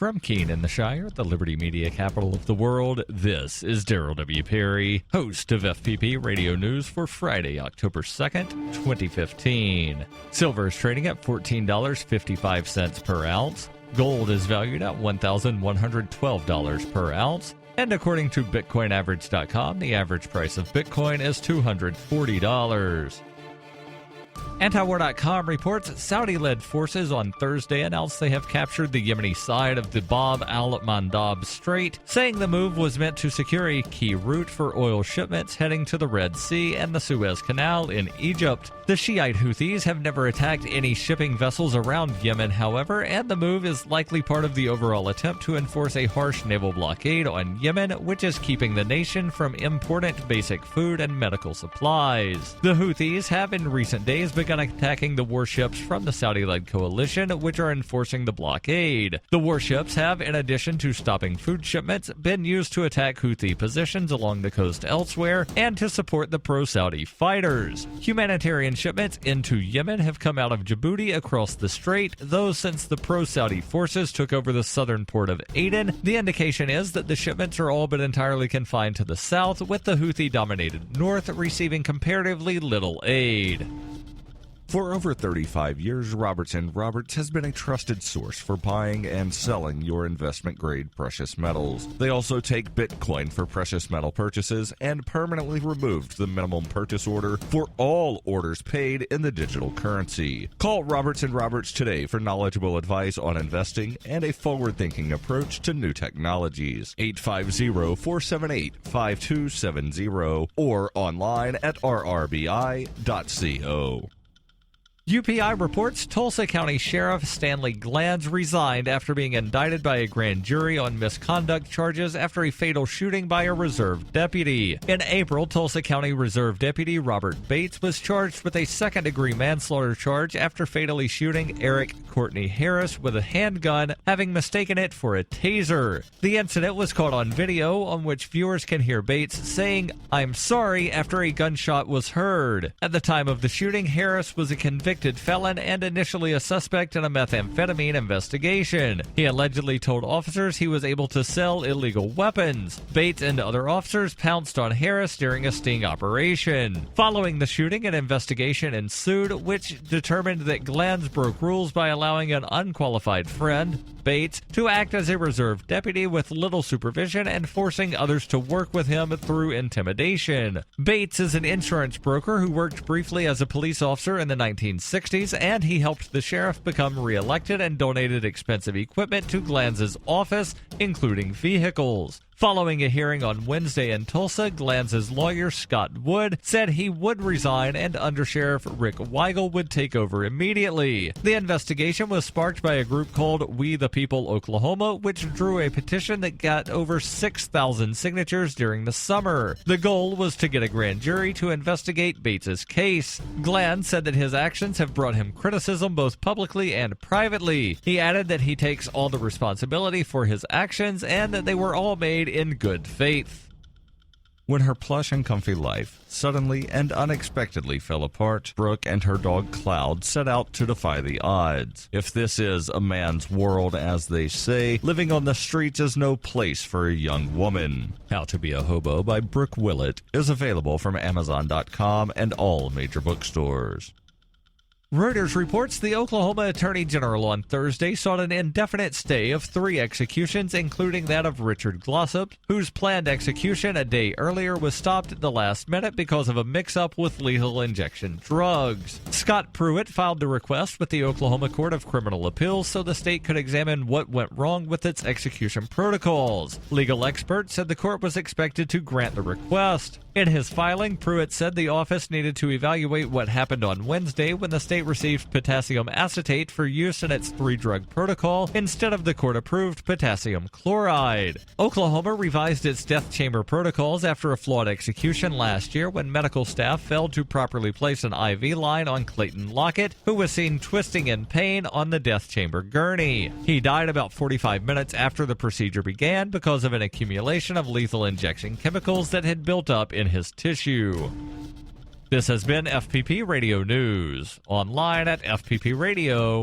From Keene in the Shire, the Liberty Media capital of the world, this is Daryl W. Perry, host of FPP Radio News for Friday, October 2nd, 2015. Silver is trading at $14.55 per ounce. Gold is valued at $1,112 per ounce. And according to BitcoinAverage.com, the average price of Bitcoin is $240. Antiwar.com reports Saudi-led forces on Thursday announced they have captured the Yemeni side of the Bab al-Mandab Strait, saying the move was meant to secure a key route for oil shipments heading to the Red Sea and the Suez Canal in Egypt. The Shiite Houthis have never attacked any shipping vessels around Yemen, however, and the move is likely part of the overall attempt to enforce a harsh naval blockade on Yemen, which is keeping the nation from important basic food and medical supplies. The Houthis have in recent days begun attacking the warships from the Saudi-led coalition, which are enforcing the blockade. The warships have, in addition to stopping food shipments, been used to attack Houthi positions along the coast elsewhere and to support the pro-Saudi fighters. Humanitarian shipments into Yemen have come out of Djibouti across the strait, though since the pro-Saudi forces took over the southern port of Aden, the indication is that the shipments are all but entirely confined to the south, with the Houthi-dominated north receiving comparatively little aid. For over 35 years, Robertson Roberts has been a trusted source for buying and selling your investment-grade precious metals. They also take Bitcoin for precious metal purchases and permanently removed the minimum purchase order for all orders paid in the digital currency. Call Robertson Roberts today for knowledgeable advice on investing and a forward-thinking approach to new technologies. 850-478-5270 or online at rrbi.co. UPI reports Tulsa County Sheriff Stanley Glanz resigned after being indicted by a grand jury on misconduct charges after a fatal shooting by a reserve deputy. In April, Tulsa County Reserve Deputy Robert Bates was charged with a second-degree manslaughter charge after fatally shooting Eric Courtney Harris with a handgun, having mistaken it for a taser. The incident was caught on video, on which viewers can hear Bates saying, "I'm sorry," after a gunshot was heard. At the time of the shooting, Harris was a convicted felon and initially a suspect in a methamphetamine investigation. He allegedly told officers he was able to sell illegal weapons. Bates and other officers pounced on Harris during a sting operation. Following the shooting, an investigation ensued, which determined that Glanz broke rules by allowing an unqualified friend, Bates, to act as a reserve deputy with little supervision and forcing others to work with him through intimidation. Bates is an insurance broker who worked briefly as a police officer in the 1960s, and he helped the sheriff become reelected and donated expensive equipment to Glanz's office, including vehicles. Following a hearing on Wednesday in Tulsa, Glanz's lawyer, Scott Wood, said he would resign and Undersheriff Rick Weigel would take over immediately. The investigation was sparked by a group called We the People Oklahoma, which drew a petition that got over 6,000 signatures during the summer. The goal was to get a grand jury to investigate Bates's case. Glanz said that his actions have brought him criticism both publicly and privately. He added that he takes all the responsibility for his actions and that they were all made in good faith. When her plush and comfy life suddenly and unexpectedly fell apart, Brooke and her dog Cloud set out to defy the odds. If this is a man's world, as they say, living on the streets is no place for a young woman. How to Be a Hobo by Brooke Willett is available from Amazon.com and all major bookstores. Reuters reports the Oklahoma Attorney General on Thursday sought an indefinite stay of 3 executions, including that of Richard Glossop, whose planned execution a day earlier was stopped at the last minute because of a mix-up with lethal injection drugs. Scott Pruitt filed the request with the Oklahoma Court of Criminal Appeals so the state could examine what went wrong with its execution protocols. Legal experts said the court was expected to grant the request. In his filing, Pruitt said the office needed to evaluate what happened on Wednesday when the state received potassium acetate for use in its 3-drug protocol instead of the court-approved potassium chloride. Oklahoma revised its death chamber protocols after a flawed execution last year when medical staff failed to properly place an IV line on Clayton Lockett, who was seen twisting in pain on the death chamber gurney. He died about 45 minutes after the procedure began because of an accumulation of lethal injection chemicals that had built up in his tissue. This has been FPP Radio News, online at fppradio.com.